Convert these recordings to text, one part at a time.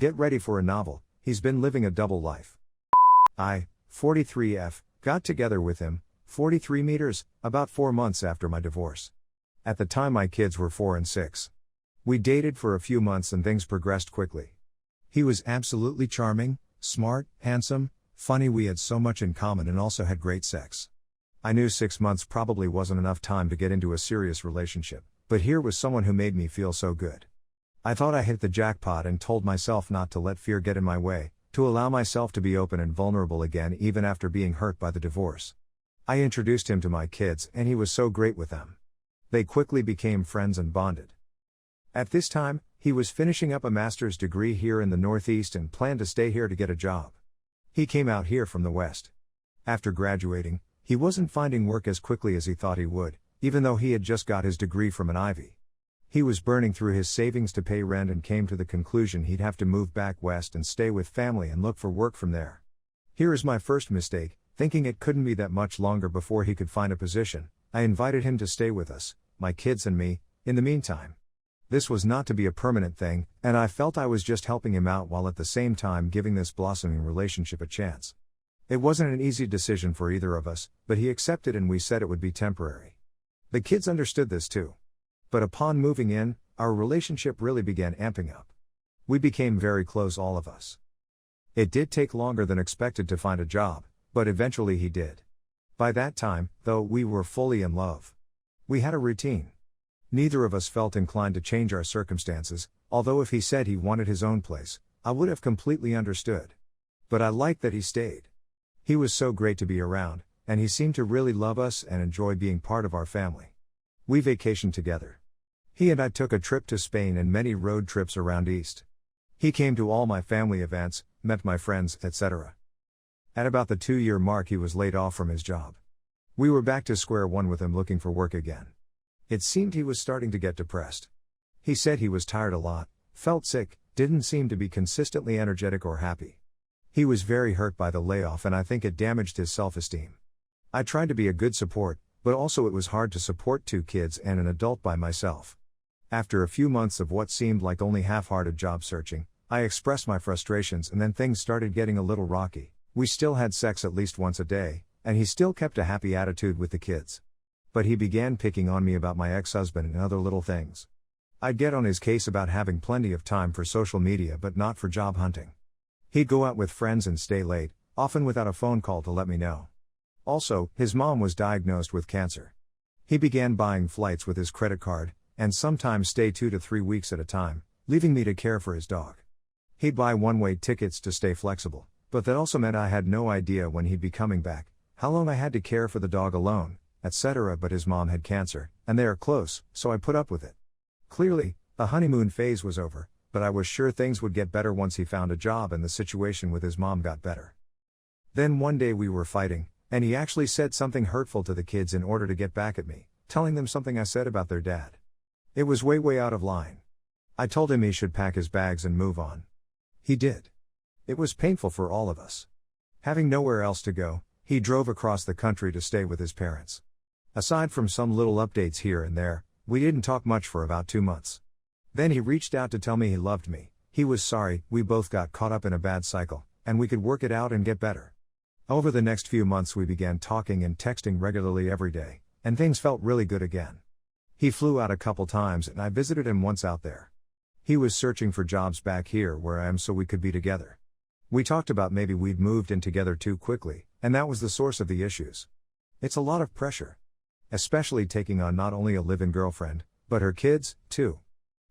Get ready for a novel, he's been living a double life. I, 43F, got together with him, 43 meters, about 4 months after my divorce. At the time my kids were 4 and 6. We dated for a few months and things progressed quickly. He was absolutely charming, smart, handsome, funny, we had so much in common and also had great sex. I knew 6 months probably wasn't enough time to get into a serious relationship, but here was someone who made me feel so good. I thought I hit the jackpot and told myself not to let fear get in my way, to allow myself to be open and vulnerable again even after being hurt by the divorce. I introduced him to my kids and he was so great with them. They quickly became friends and bonded. At this time, he was finishing up a master's degree here in the Northeast and planned to stay here to get a job. He came out here from the West. After graduating, he wasn't finding work as quickly as he thought he would, even though he had just got his degree from an Ivy. He was burning through his savings to pay rent and came to the conclusion he'd have to move back west and stay with family and look for work from there. Here is my first mistake, thinking it couldn't be that much longer before he could find a position. I invited him to stay with us, my kids and me, in the meantime. This was not to be a permanent thing, and I felt I was just helping him out while at the same time giving this blossoming relationship a chance. It wasn't an easy decision for either of us, but he accepted and we said it would be temporary. The kids understood this too. But upon moving in, our relationship really began amping up. We became very close, all of us. It did take longer than expected to find a job, but eventually he did. By that time, though, we were fully in love. We had a routine. Neither of us felt inclined to change our circumstances, although if he said he wanted his own place, I would have completely understood. But I liked that he stayed. He was so great to be around, and he seemed to really love us and enjoy being part of our family. We vacationed together. He and I took a trip to Spain and many road trips around East. He came to all my family events, met my friends, etc. At about the 2-year mark he was laid off from his job. We were back to square one with him looking for work again. It seemed he was starting to get depressed. He said he was tired a lot, felt sick, didn't seem to be consistently energetic or happy. He was very hurt by the layoff and I think it damaged his self-esteem. I tried to be a good support, but also it was hard to support 2 kids and an adult by myself. After a few months of what seemed like only half-hearted job searching, I expressed my frustrations and then things started getting a little rocky. We still had sex at least once a day, and he still kept a happy attitude with the kids. But he began picking on me about my ex-husband and other little things. I'd get on his case about having plenty of time for social media but not for job hunting. He'd go out with friends and stay late, often without a phone call to let me know. Also, his mom was diagnosed with cancer. He began buying flights with his credit card, and sometimes stay 2 to 3 weeks at a time, leaving me to care for his dog. He'd buy one-way tickets to stay flexible, but that also meant I had no idea when he'd be coming back, how long I had to care for the dog alone, etc. But his mom had cancer, and they are close, so I put up with it. Clearly, the honeymoon phase was over, but I was sure things would get better once he found a job and the situation with his mom got better. Then one day we were fighting, and he actually said something hurtful to the kids in order to get back at me, telling them something I said about their dad. It was way out of line. I told him he should pack his bags and move on. He did. It was painful for all of us. Having nowhere else to go, he drove across the country to stay with his parents. Aside from some little updates here and there, we didn't talk much for about 2 months. Then he reached out to tell me he loved me, he was sorry, we both got caught up in a bad cycle, and we could work it out and get better. Over the next few months we began talking and texting regularly every day, and things felt really good again. He flew out a couple times and I visited him once out there. He was searching for jobs back here where I am so we could be together. We talked about maybe we'd moved in together too quickly, and that was the source of the issues. It's a lot of pressure. Especially taking on not only a live-in girlfriend, but her kids, too.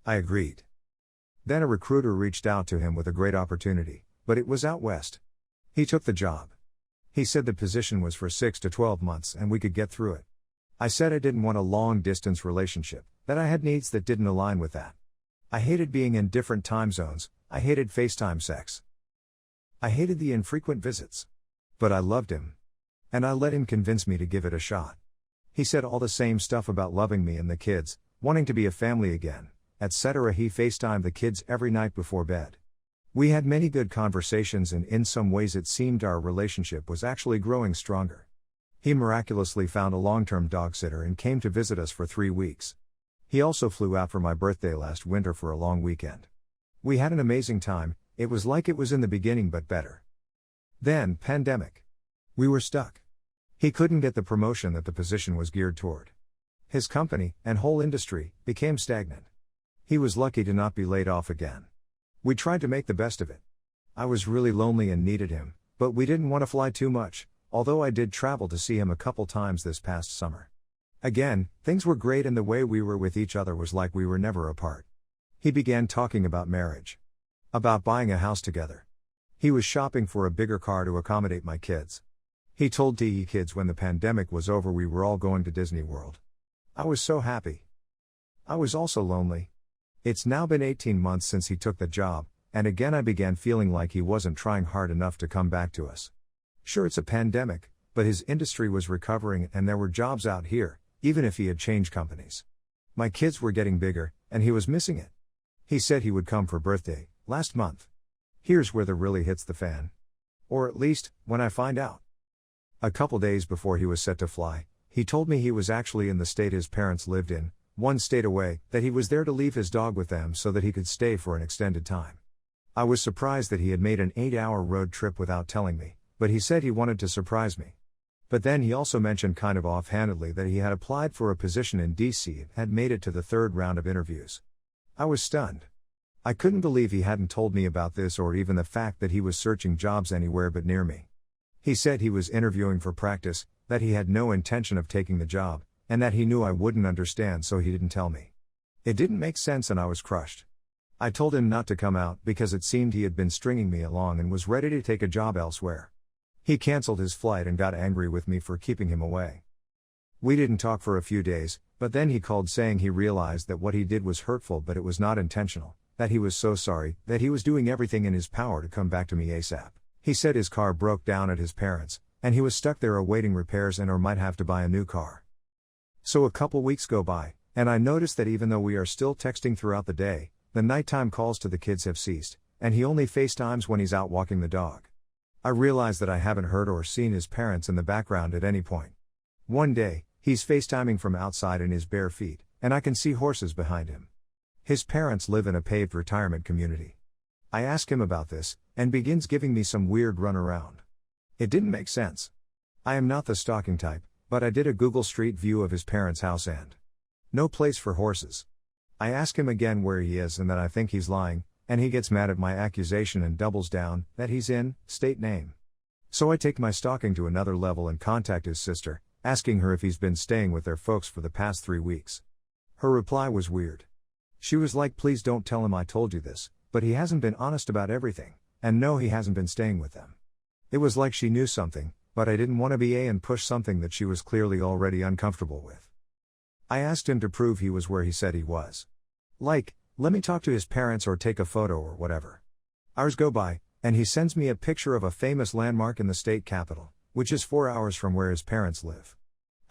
I agreed. Then a recruiter reached out to him with a great opportunity, but it was out west. He took the job. He said the position was for 6 to 12 months and we could get through it. I said I didn't want a long-distance relationship, that I had needs that didn't align with that. I hated being in different time zones, I hated FaceTime sex. I hated the infrequent visits. But I loved him. And I let him convince me to give it a shot. He said all the same stuff about loving me and the kids, wanting to be a family again, etc. He FaceTimed the kids every night before bed. We had many good conversations and in some ways it seemed our relationship was actually growing stronger. He miraculously found a long-term dog sitter and came to visit us for 3 weeks. He also flew out for my birthday last winter for a long weekend. We had an amazing time, It was like it was in the beginning but better. Then, pandemic. We were stuck. He couldn't get the promotion that the position was geared toward. His company, and whole industry, became stagnant. He was lucky to not be laid off again. We tried to make the best of it. I was really lonely and needed him, but we didn't want to fly too much, although I did travel to see him a couple times this past summer. Again, things were great and the way we were with each other was like we were never apart. He began talking about marriage. About buying a house together. He was shopping for a bigger car to accommodate my kids. He told DE kids when the pandemic was over we were all going to Disney World. I was so happy. I was also lonely. It's now been 18 months since he took the job, and again I began feeling like he wasn't trying hard enough to come back to us. Sure, it's a pandemic, but his industry was recovering and there were jobs out here, even if he had changed companies. My kids were getting bigger, and he was missing it. He said he would come for birthday, last month. Here's where the really hits the fan. Or at least, when I find out. A couple days before he was set to fly, he told me he was actually in the state his parents lived in, one state away, that he was there to leave his dog with them so that he could stay for an extended time. I was surprised that he had made an 8-hour road trip without telling me, but he said he wanted to surprise me. But then he also mentioned kind of offhandedly that he had applied for a position in DC and had made it to the 3rd round of interviews. I was stunned. I couldn't believe he hadn't told me about this or even the fact that he was searching jobs anywhere but near me. He said he was interviewing for practice, that he had no intention of taking the job, and that he knew I wouldn't understand so he didn't tell me. It didn't make sense and I was crushed. I told him not to come out because it seemed he had been stringing me along and was ready to take a job elsewhere. He canceled his flight and got angry with me for keeping him away. We didn't talk for a few days, but then he called saying he realized that what he did was hurtful but it was not intentional, that he was so sorry, that he was doing everything in his power to come back to me ASAP. He said his car broke down at his parents', and he was stuck there awaiting repairs and or might have to buy a new car. So a couple weeks go by, and I noticed that even though we are still texting throughout the day, the nighttime calls to the kids have ceased, and he only FaceTimes when he's out walking the dog. I realize that I haven't heard or seen his parents in the background at any point. One day, he's FaceTiming from outside in his bare feet, and I can see horses behind him. His parents live in a paved retirement community. I ask him about this, and begins giving me some weird runaround. It didn't make sense. I am not the stalking type, but I did a Google Street View of his parents' house and no place for horses. I ask him again where he is and that I think he's lying, and he gets mad at my accusation and doubles down that he's in state name. So I take my stalking to another level and contact his sister, asking her if he's been staying with their folks for the past 3 weeks. Her reply was weird. She was like, please don't tell him I told you this, but he hasn't been honest about everything, and no, he hasn't been staying with them. It was like she knew something, but I didn't want to be and push something that she was clearly already uncomfortable with. I asked him to prove he was where he said he was. Like, let me talk to his parents or take a photo or whatever. Hours go by, and he sends me a picture of a famous landmark in the state capital, which is 4 hours from where his parents live.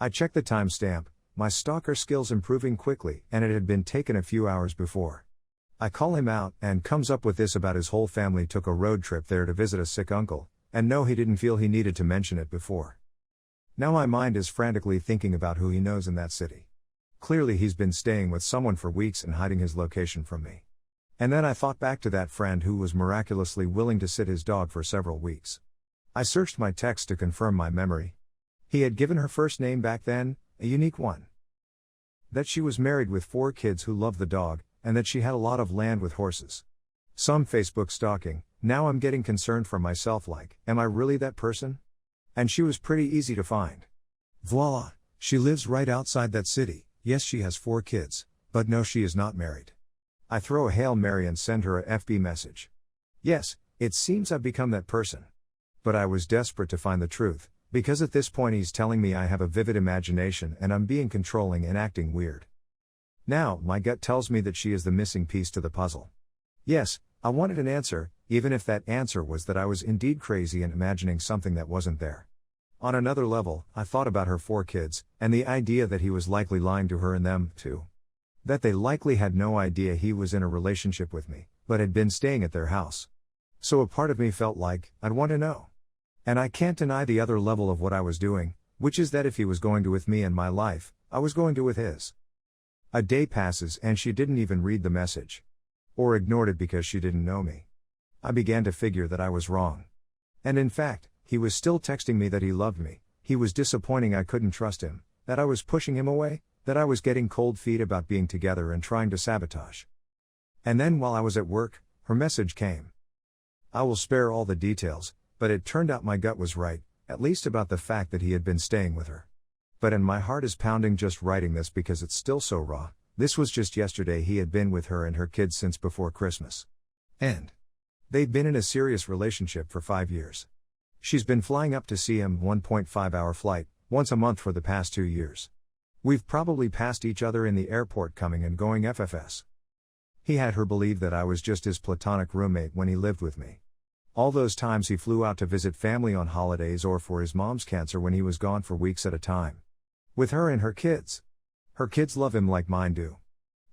I check the timestamp, my stalker skills improving quickly, and it had been taken a few hours before. I call him out, and comes up with this about his whole family took a road trip there to visit a sick uncle, and no, he didn't feel he needed to mention it before. Now my mind is frantically thinking about who he knows in that city. Clearly he's been staying with someone for weeks and hiding his location from me. And then I thought back to that friend who was miraculously willing to sit his dog for several weeks. I searched my text to confirm my memory. He had given her first name back then, a unique one. That she was married with 4 kids who loved the dog, and that she had a lot of land with horses. Some Facebook stalking, now I'm getting concerned for myself like, am I really that person? And she was pretty easy to find. Voila, she lives right outside that city. Yes, she has 4 kids, but no, she is not married. I throw a Hail Mary and send her a FB message. Yes, it seems I've become that person. But I was desperate to find the truth, because at this point he's telling me I have a vivid imagination and I'm being controlling and acting weird. Now, my gut tells me that she is the missing piece to the puzzle. Yes, I wanted an answer, even if that answer was that I was indeed crazy and imagining something that wasn't there. On another level, I thought about her 4 kids, and the idea that he was likely lying to her and them, too. That they likely had no idea he was in a relationship with me, but had been staying at their house. So a part of me felt like, I'd want to know. And I can't deny the other level of what I was doing, which is that if he was going to with me and my life, I was going to with his. A day passes and she didn't even read the message. Or ignored it because she didn't know me. I began to figure that I was wrong. And in fact, he was still texting me that he loved me, he was disappointing I couldn't trust him, that I was pushing him away, that I was getting cold feet about being together and trying to sabotage. And then while I was at work, her message came. I will spare all the details, but it turned out my gut was right, at least about the fact that he had been staying with her. And my heart is pounding just writing this because it's still so raw. This was just yesterday. He had been with her and her kids since before Christmas. And they've been in a serious relationship for 5 years. She's been flying up to see him 1.5-hour flight, once a month for the past 2 years. We've probably passed each other in the airport coming and going FFS. He had her believe that I was just his platonic roommate when he lived with me. All those times he flew out to visit family on holidays or for his mom's cancer when he was gone for weeks at a time. With her and her kids. Her kids love him like mine do.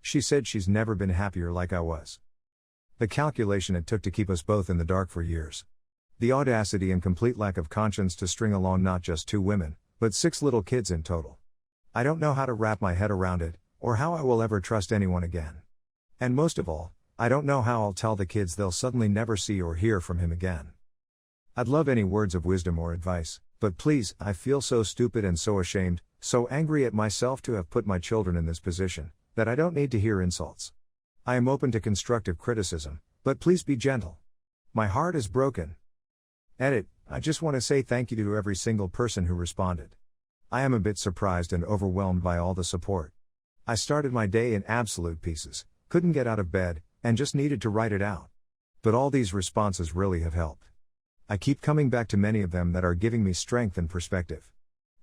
She said she's never been happier like I was. The calculation it took to keep us both in the dark for years. The audacity and complete lack of conscience to string along not just 2 women, but 6 little kids in total. I don't know how to wrap my head around it, or how I will ever trust anyone again. And most of all, I don't know how I'll tell the kids they'll suddenly never see or hear from him again. I'd love any words of wisdom or advice, but please, I feel so stupid and so ashamed, so angry at myself to have put my children in this position, that I don't need to hear insults. I am open to constructive criticism, but please be gentle. My heart is broken. Edit, I just want to say thank you to every single person who responded. I am a bit surprised and overwhelmed by all the support. I started my day in absolute pieces, couldn't get out of bed, and just needed to write it out. But all these responses really have helped. I keep coming back to many of them that are giving me strength and perspective.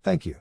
Thank you.